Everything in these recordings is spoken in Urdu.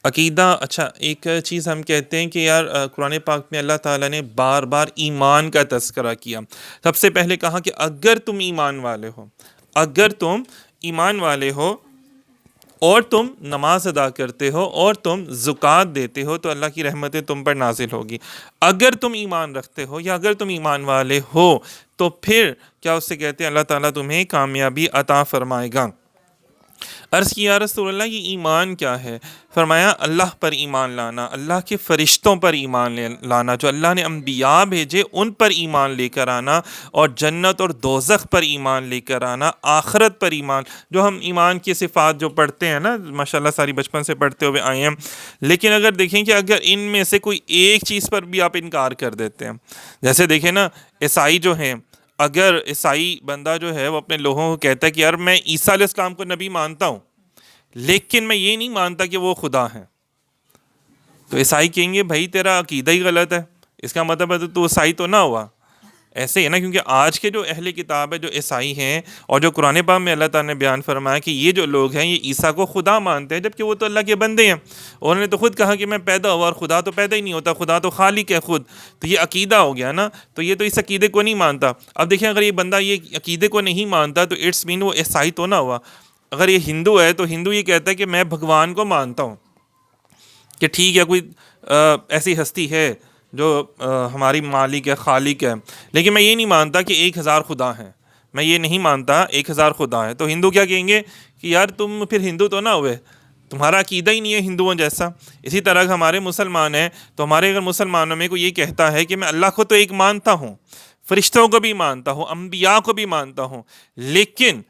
عقیدہ، اچھا ایک چیز ہم کہتے ہیں کہ یار قرآن پاک میں اللہ تعالیٰ نے بار بار ایمان کا تذکرہ کیا. سب سے پہلے کہا کہ اگر تم ایمان والے ہو، اگر تم ایمان والے ہو اور تم نماز ادا کرتے ہو اور تم زکوٰۃ دیتے ہو تو اللہ کی رحمتیں تم پر نازل ہوگی. اگر تم ایمان رکھتے ہو یا اگر تم ایمان والے ہو تو پھر کیا اس سے کہتے ہیں اللہ تعالیٰ تمہیں کامیابی عطا فرمائے گا. عرض کی یا رسول اللہ یہ ایمان کیا ہے؟ فرمایا اللہ پر ایمان لانا، اللہ کے فرشتوں پر ایمان لانا، جو اللہ نے انبیاء بھیجے ان پر ایمان لے کر آنا، اور جنت اور دوزخ پر ایمان لے کر آنا، آخرت پر ایمان. جو ہم ایمان کی صفات جو پڑھتے ہیں نا ماشاءاللہ ساری بچپن سے پڑھتے ہوئے آئے ہیں، لیکن اگر دیکھیں کہ اگر ان میں سے کوئی ایک چیز پر بھی آپ انکار کر دیتے ہیں، جیسے دیکھیں نا عیسائی جو ہیں، اگر عیسائی بندہ جو ہے وہ اپنے لوگوں کو کہتا ہے کہ یار میں عیسیٰ علیہ السلام کو نبی مانتا ہوں لیکن میں یہ نہیں مانتا کہ وہ خدا ہیں، تو عیسائی کہیں گے بھائی تیرا عقیدہ ہی غلط ہے، اس کا مطلب ہے تو عیسائی تو نہ ہوا. ایسے ہی ہے نا، کیونکہ آج کے جو اہل کتاب ہے جو عیسائی ہیں اور جو قرآن پاک میں اللہ تعالیٰ نے بیان فرمایا کہ یہ جو لوگ ہیں یہ عیسیٰ کو خدا مانتے ہیں جبکہ وہ تو اللہ کے بندے ہیں. انہوں نے تو خود کہا کہ میں پیدا ہوا، اور خدا تو پیدا ہی نہیں ہوتا، خدا تو خالق ہے خود. تو یہ عقیدہ ہو گیا نا، تو یہ تو اس عقیدے کو نہیں مانتا. اب دیکھیں اگر یہ بندہ یہ عقیدے کو نہیں مانتا تو اٹس مین وہ عیسائی تو نہ ہوا. اگر یہ ہندو ہے تو ہندو یہ کہتا ہے کہ میں بھگوان کو مانتا ہوں کہ ٹھیک ہے کوئی ایسی ہستی ہے جو ہماری مالک ہے، خالق ہے، لیکن میں یہ نہیں مانتا کہ 1000 خدا ہیں، میں یہ نہیں مانتا 1000 خدا ہیں. تو ہندو کیا کہیں گے کہ یار تم پھر ہندو تو نہ ہوئے، تمہارا عقیدہ ہی نہیں ہے ہندوؤں جیسا. اسی طرح ہمارے مسلمان ہیں تو ہمارے اگر مسلمانوں میں کوئی یہ کہتا ہے کہ میں اللہ کو تو ایک مانتا ہوں، فرشتوں کو بھی مانتا ہوں، انبیاء کو بھی مانتا ہوں، لیکن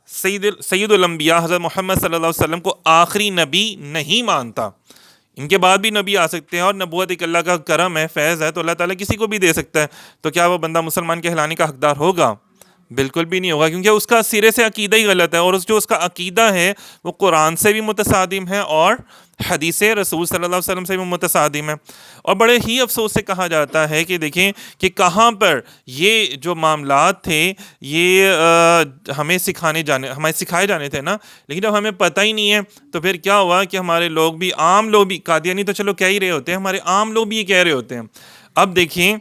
سید الانبیاء حضرت محمد صلی اللہ علیہ وسلم کو آخری نبی نہیں مانتا. ان کے بعد بھی نبی آ سکتے ہیں اور نبوت ایک اللہ کا کرم ہے، فیض ہے، تو اللہ تعالیٰ کسی کو بھی دے سکتا ہے. تو کیا وہ بندہ مسلمان کہلانے کا حقدار ہوگا؟ بالکل بھی نہیں ہوگا، کیونکہ اس کا سرے سے عقیدہ ہی غلط ہے، اور جو اس کا عقیدہ ہے وہ قرآن سے بھی متصادم ہے اور حدیث رسول صلی اللہ علیہ وسلم سے بھی متصادم ہے. اور بڑے ہی افسوس سے کہا جاتا ہے کہ دیکھیں کہ کہاں پر یہ جو معاملات تھے یہ ہمیں سکھائے جانے تھے نا، لیکن جب ہمیں پتہ ہی نہیں ہے تو پھر کیا ہوا کہ ہمارے لوگ بھی، عام لوگ بھی، قادیانی تو چلو کہہ ہی رہے ہوتے ہیں، ہمارے عام لوگ بھی یہ کہہ رہے ہوتے ہیں. اب دیکھیں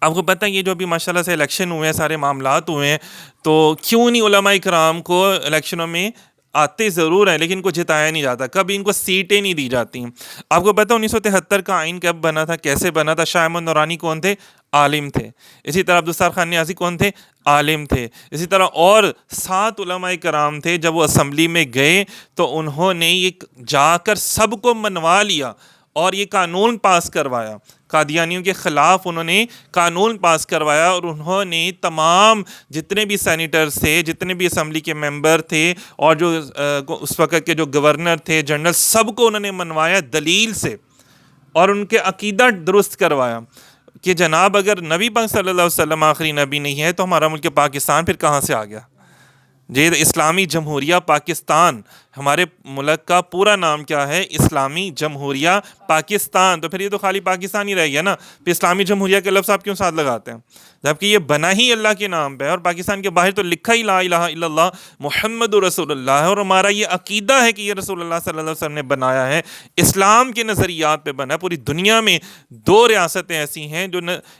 آپ کو پتہ ہے یہ جو ابھی ماشاءاللہ سے الیکشن ہوئے ہیں، سارے معاملات ہوئے ہیں، تو کیوں نہیں علماء کرام کو الیکشنوں میں آتے ضرور ہیں لیکن ان کو جتایا نہیں جاتا، کبھی ان کو سیٹیں نہیں دی جاتی ہیں. آپ کو پتہ 1973 کا آئین کب بنا تھا، کیسے بنا تھا؟ شاہ احمد نورانی کون تھے؟ عالم تھے. اسی طرح عبدالستار خان نیازی کون تھے؟ عالم تھے. اسی طرح اور 7 علماء کرام تھے، جب وہ اسمبلی میں گئے تو انہوں نے یہ جا کر سب کو منوا لیا اور یہ قانون پاس کروایا. قادیانیوں کے خلاف انہوں نے قانون پاس کروایا، اور انہوں نے تمام جتنے بھی سینیٹرز تھے، جتنے بھی اسمبلی کے ممبر تھے، اور جو اس وقت کے جو گورنر تھے، جنرل، سب کو انہوں نے منوایا دلیل سے، اور ان کے عقیدہ درست کروایا کہ جناب اگر نبی پاک صلی اللہ علیہ وسلم آخری نبی نہیں ہے تو ہمارا ملک پاکستان پھر کہاں سے آ گیا؟ یہ اسلامی جمہوریہ پاکستان، ہمارے ملک کا پورا نام کیا ہے؟ اسلامی جمہوریہ پاکستان. تو پھر یہ تو خالی پاکستان ہی رہ گیا نا، پھر اسلامی جمہوریہ کے لفظ آپ کیوں ساتھ لگاتے ہیں جبکہ یہ بنا ہی اللہ کے نام پہ ہے، اور پاکستان کے باہر تو لکھا ہی لا الہ الا اللہ محمد رسول اللہ ہے. اور ہمارا یہ عقیدہ ہے کہ یہ رسول اللہ صلی اللہ علیہ وسلم نے بنایا ہے، اسلام کے نظریات پہ بنا ہے. پوری دنیا میں 2 ریاستیں ایسی ہیں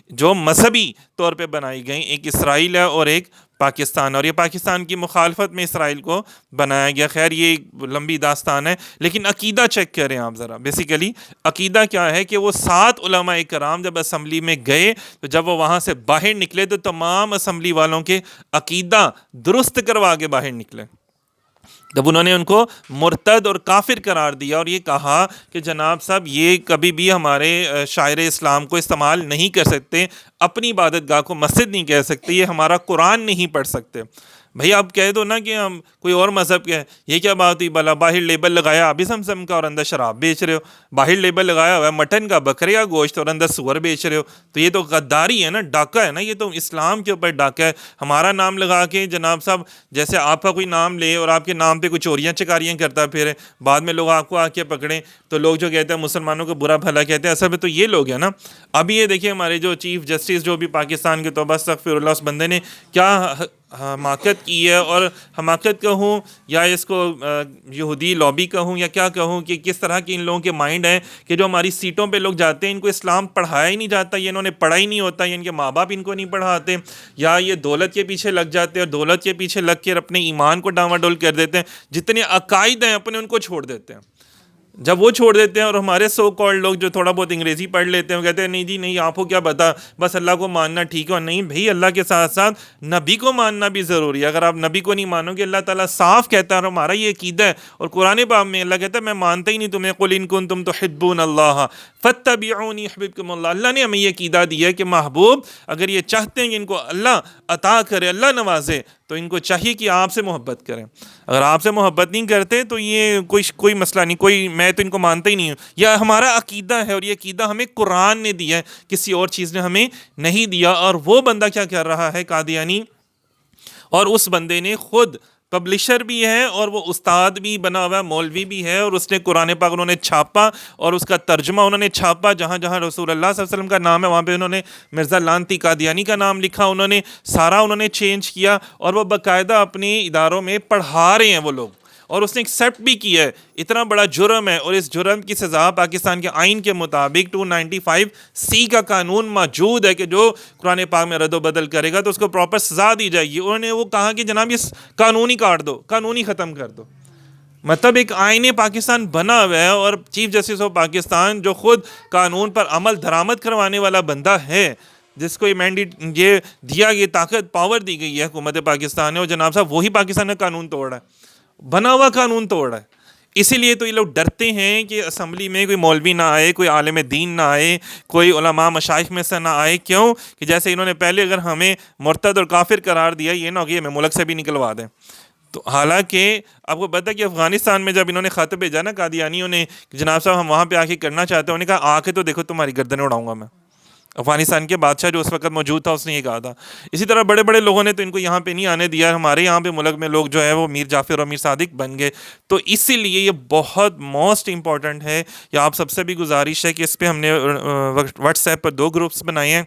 جو مذہبی طور پہ بنائی گئیں، ایک اسرائیل ہے اور ایک پاکستان، اور یہ پاکستان کی مخالفت میں اسرائیل کو بنایا گیا. خیر یہ لمبی داستان ہے، لیکن عقیدہ چیک کریں آپ ذرا. بیسیکلی عقیدہ کیا ہے کہ وہ 7 علماء کرام جب اسمبلی میں گئے تو جب وہ وہاں سے باہر نکلے تو تمام اسمبلی والوں کے عقیدہ درست کروا کے باہر نکلے. جب انہوں نے ان کو مرتد اور کافر قرار دیا اور یہ کہا کہ جناب صاحب یہ کبھی بھی ہمارے شاعر اسلام کو استعمال نہیں کر سکتے، اپنی عبادت گاہ کو مسجد نہیں کہہ سکتے، یہ ہمارا قرآن نہیں پڑھ سکتے. بھئی آپ کہہ دو نا کہ ہم کوئی اور مذہب کے ہیں، یہ کیا بات ہوئی؟ بھلا باہر لیبل لگایا ابھی زمزم کا اور اندر شراب بیچ رہے ہو، باہر لیبل لگایا ہوا ہے مٹن کا، بکرے کا گوشت، اور اندر سور بیچ رہے ہو، تو یہ تو غداری ہے نا، ڈاکہ ہے نا، یہ تو اسلام کے اوپر ڈاکہ ہے. ہمارا نام لگا کے جناب صاحب جیسے آپ کا کوئی نام لے اور آپ کے نام پہ کوئی چوریاں چکاریاں کرتا پھر بعد میں لوگ آپ کو آ کے پکڑیں تو لوگ جو کہتے ہیں مسلمانوں کو برا بھلا کہتے ہیں، اصل میں تو یہ لوگ ہیں نا. ابھی یہ دیکھیں ہمارے جو چیف جسٹس جو بھی پاکستان کے، توبہ استغفر اللہ، اس بندے نے کیا حماقت کی ہے، اور حماقت کہوں یا اس کو یہودی لابی کہوں یا کیا کہوں، کہ کس طرح کے ان لوگوں کے مائنڈ ہیں کہ جو ہماری سیٹوں پہ لوگ جاتے ہیں ان کو اسلام پڑھایا ہی نہیں جاتا، یا انہوں نے پڑھا ہی نہیں ہوتا، یا ان کے ماں باپ ان کو نہیں پڑھاتے، یا یہ دولت کے پیچھے لگ جاتے ہیں اور دولت کے پیچھے لگ کے اپنے ایمان کو ڈاواڈول کر دیتے ہیں، جتنے عقائد ہیں اپنے ان کو چھوڑ دیتے ہیں۔ جب وہ چھوڑ دیتے ہیں اور ہمارے سو کالڈ لوگ جو تھوڑا بہت انگریزی پڑھ لیتے ہیں وہ کہتے ہیں نہیں جی نہیں، آپ کو کیا پتا، بس اللہ کو ماننا ٹھیک ہے، اور نہیں بھائی، اللہ کے ساتھ ساتھ نبی کو ماننا بھی ضروری ہے۔ اگر آپ نبی کو نہیں مانو گے، اللہ تعالیٰ صاف کہتا ہے اور ہمارا یہ عقیدہ ہے، اور قرآن پاک میں اللہ کہتا ہے میں مانتا ہی نہیں تمہیں، قل ان کنتم تحبون اللہ فاتبعونی یحببکم اللہ۔ اللہ نے ہمیں یہ عقیدہ دیا ہے کہ محبوب اگر یہ چاہتے ہیں کہ ان کو اللہ عطا کرے، اللہ نوازے، تو ان کو چاہیے کہ آپ سے محبت کریں۔ اگر آپ سے محبت نہیں کرتے تو یہ کوئی مسئلہ نہیں، کوئی میں تو ان کو مانتا ہی نہیں ہوں۔ یہ ہمارا عقیدہ ہے، اور یہ عقیدہ ہمیں قرآن نے دیا ہے، کسی اور چیز نے ہمیں نہیں دیا۔ اور وہ بندہ کیا کر رہا ہے، قادیانی، اور اس بندے نے خود پبلشر بھی ہے اور وہ استاد بھی بنا ہوا ہے، مولوی بھی ہے، اور اس نے قرآن پاک انہوں نے چھاپا اور اس کا ترجمہ انہوں نے چھاپا، جہاں جہاں رسول اللہ صلی اللہ علیہ وسلم کا نام ہے وہاں پہ انہوں نے مرزا لانتی قادیانی کا نام لکھا، انہوں نے چینج کیا، اور وہ باقاعدہ اپنے اداروں میں پڑھا رہے ہیں وہ لوگ، اور اس نے ایکسیپٹ بھی کیا ہے۔ اتنا بڑا جرم ہے، اور اس جرم کی سزا پاکستان کے آئین کے مطابق 295C کا قانون موجود ہے کہ جو قرآن پاک میں رد و بدل کرے گا تو اس کو پراپر سزا دی جائے گی۔ انہوں نے وہ کہا کہ جناب یہ قانون ہی کاٹ دو، قانون ہی ختم کر دو۔ مطلب ایک آئین پاکستان بنا ہوا ہے، اور چیف جسٹس آف پاکستان جو خود قانون پر عمل درآمد کروانے والا بندہ ہے، جس کو یہ مینڈیٹ یہ دیا گیا، طاقت پاور دی گئی ہے حکومت پاکستان نے، اور جناب صاحب وہی پاکستان کا قانون توڑ رہا ہے، بنا ہوا قانون توڑ رہا ہے۔ اسی لیے تو یہ لوگ ڈرتے ہیں کہ اسمبلی میں کوئی مولوی نہ آئے، کوئی عالم دین نہ آئے، کوئی علماء مشائخ میں سے نہ آئے۔ کیوں کہ جیسے انہوں نے پہلے اگر ہمیں مرتد اور کافر قرار دیا، یہ نہ ہو کہ ہمیں ملک سے بھی نکلوا دیں۔ تو حالانکہ آپ کو پتہ ہے کہ افغانستان میں جب انہوں نے خط بھیجا نا قادیانیوں نے کہ جناب صاحب ہم وہاں پہ آ کے کرنا چاہتے ہیں، انہوں نے کہا آ کے تو دیکھو تمہاری گردنیں اڑاؤں گا میں۔ افغانستان کے بادشاہ جو اس وقت موجود تھا اس نے یہ کہا تھا۔ اسی طرح بڑے بڑے لوگوں نے تو ان کو یہاں پہ نہیں آنے دیا، ہمارے یہاں پہ ملک میں لوگ جو ہے وہ میر جعفر اور میر صادق بن گئے۔ تو اسی لیے یہ بہت موسٹ امپورٹنٹ ہے، یا آپ سب سے بھی گزارش ہے کہ اس پہ ہم نے واٹس ایپ پر 2 گروپس بنائے ہیں،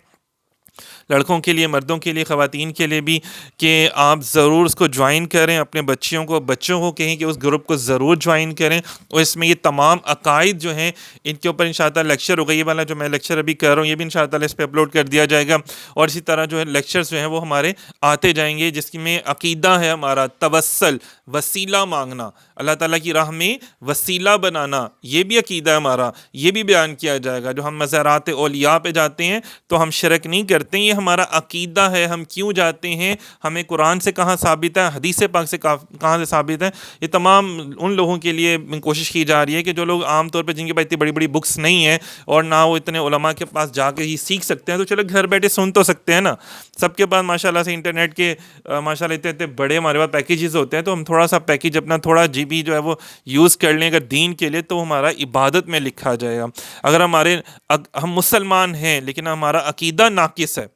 لڑکوں کے لیے، مردوں کے لیے، خواتین کے لیے بھی، کہ آپ ضرور اس کو جوائن کریں، اپنے بچوں کو کہیں کہ اس گروپ کو ضرور جوائن کریں، اور اس میں یہ تمام عقائد جو ہیں ان کے اوپر انشاءاللہ لیکچر ہوگا۔ یہ والا جو میں لیکچر ابھی کر رہا ہوں یہ بھی انشاءاللہ اس پہ اپلوڈ کر دیا جائے گا، اور اسی طرح جو ہے لیکچرز جو ہیں وہ ہمارے آتے جائیں گے، جس میں عقیدہ ہے ہمارا توسل، وسیلہ مانگنا، اللہ تعالیٰ کی راہ میں وسیلہ بنانا، یہ بھی عقیدہ ہے ہمارا، یہ بھی بیان کیا جائے گا۔ جو ہم مزارات اولیاء پہ جاتے ہیں تو ہم شرک نہیں کرتے، یہ ہمارا عقیدہ ہے، ہم کیوں جاتے ہیں، ہمیں قرآن سے کہاں ثابت ہے، حدیث پاک سے کہاں سے ثابت ہے۔ یہ تمام ان لوگوں کے لیے کوشش کی جا رہی ہے کہ جو لوگ عام طور پہ جن کے پاس اتنی بڑی بڑی بکس نہیں ہیں اور نہ وہ اتنے علماء کے پاس جا کے ہی سیکھ سکتے ہیں، تو چلو گھر بیٹھے سن تو سکتے ہیں نا۔ سب کے پاس ماشاءاللہ سے انٹرنیٹ کے ماشاءاللہ اتنے بڑے ہمارے پاس پیکیجز ہوتے ہیں، تو ہم تھوڑا سا پیکیج اپنا تھوڑا جی بی جو ہے وہ یوز کر لیں اگر دین کے لیے، تو ہمارا عبادت میں لکھا جائے گا۔ اگر ہم مسلمان ہیں لیکن ہمارا عقیدہ ناقص ہے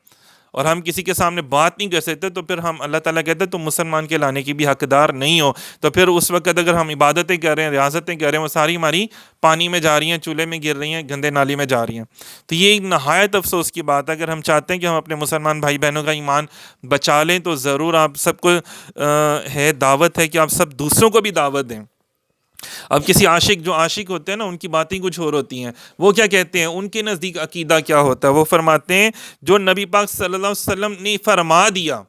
اور ہم کسی کے سامنے بات نہیں کر سکتے، تو پھر ہم اللہ تعالیٰ کہتے ہیں تم مسلمان کے لانے کی بھی حقدار نہیں ہو۔ تو پھر اس وقت اگر ہم عبادتیں کر رہے ہیں، ریاضتیں کر رہے ہیں، وہ ساری ہماری پانی میں جا رہی ہیں، چولہے میں گر رہی ہیں، گندے نالی میں جا رہی ہیں۔ تو یہ ایک نہایت افسوس کی بات ہے۔ اگر ہم چاہتے ہیں کہ ہم اپنے مسلمان بھائی بہنوں کا ایمان بچا لیں تو ضرور آپ سب کو دعوت ہے کہ آپ سب دوسروں کو بھی دعوت دیں۔ اب کسی عاشق ہوتے ہیں نا، ان کی باتیں کچھ اور ہوتی ہیں، وہ کیا کہتے ہیں، ان کے نزدیک عقیدہ کیا ہوتا ہے، وہ فرماتے ہیں جو نبی پاک صلی اللہ علیہ وسلم نے فرما دیا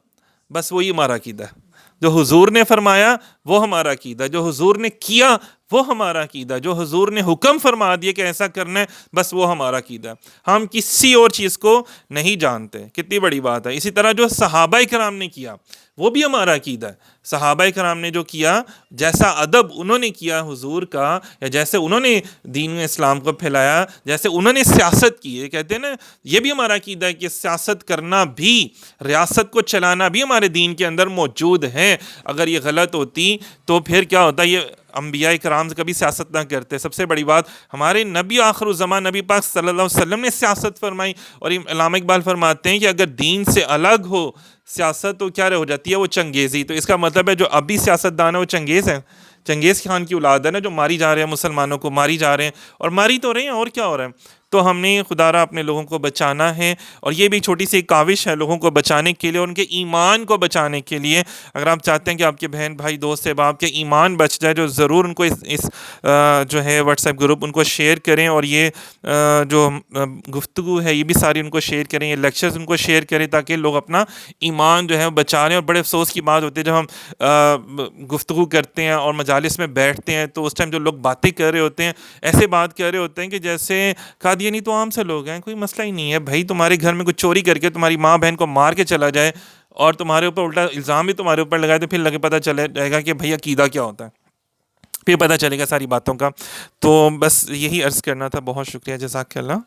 بس وہی ہمارا عقیدہ ہے، جو حضور نے فرمایا وہ ہمارا عقیدہ، جو حضور نے کیا وہ ہمارا عقیدہ، جو حضور نے حکم فرما دیا کہ ایسا کرنا ہے بس وہ ہمارا عقیدہ۔ ہم کسی اور چیز کو نہیں جانتے، کتنی بڑی بات ہے۔ اسی طرح جو صحابہ کرام نے کیا وہ بھی ہمارا عقیدہ ہے۔ صحابہ کرام نے جو کیا، جیسا ادب انہوں نے کیا حضور کا، یا جیسے انہوں نے دین اسلام کو پھیلایا، جیسے انہوں نے سیاست کی، یہ کہتے ہیں نا، یہ بھی ہمارا عقیدہ ہے کہ سیاست کرنا بھی، ریاست کو چلانا بھی ہمارے دین کے اندر موجود ہے۔ اگر یہ غلط ہوتی تو پھر کیا ہوتا، یہ انبیاء کرام کبھی سیاست نہ کرتے۔ سب سے بڑی بات، ہمارے نبی آخر الزمان نبی پاک صلی اللہ علیہ وسلم نے سیاست فرمائی، اور علامہ اقبال فرماتے ہیں کہ اگر دین سے الگ ہو سیاست تو کیا ہو جاتی ہے، وہ چنگیزی۔ تو اس کا مطلب ہے جو ابھی سیاست دان ہے وہ چنگیز ہیں، چنگیز خان کی اولاد ہے نا، جو ماری جا رہے ہیں، مسلمانوں کو ماری جا رہے ہیں، اور ماری تو رہے ہیں، اور کیا ہو رہا ہے۔ تو ہم نے خدا را اپنے لوگوں کو بچانا ہے، اور یہ بھی چھوٹی سی ایک کاوش ہے لوگوں کو بچانے کے لیے، اور ان کے ایمان کو بچانے کے لیے۔ اگر آپ چاہتے ہیں کہ آپ کے بہن بھائی دوست احباب کے ایمان بچ جائے، جو ضرور ان کو اس جو ہے واٹس ایپ گروپ ان کو شیئر کریں، اور یہ جو گفتگو ہے یہ بھی ساری ان کو شیئر کریں، یہ لیکچرز ان کو شیئر کریں، تاکہ لوگ اپنا ایمان جو ہے وہ بچا لیں۔ اور بڑے افسوس کی بات ہوتی ہے جب ہم گفتگو کرتے ہیں اور مجالس میں بیٹھتے ہیں تو اس ٹائم جو لوگ باتیں کر رہے ہوتے ہیں، ایسے بات کر رہے ہوتے ہیں کہ جیسے قادیانی تو عام سے لوگ ہیں، کوئی مسئلہ ہی نہیں ہے بھائی، تمہارے گھر میں کچھ چوری کر کے تمہاری ماں بہن کو مار کے چلا جائے اور تمہارے اوپر الٹا الزام بھی تمہارے اوپر لگائے، تو پھر لگے پتہ چلے جائے گا کہ بھئی عقیدہ کیا ہوتا ہے، پھر پتہ چلے گا ساری باتوں کا۔ تو بس یہی عرض کرنا تھا، بہت شکریہ، جزاک اللہ۔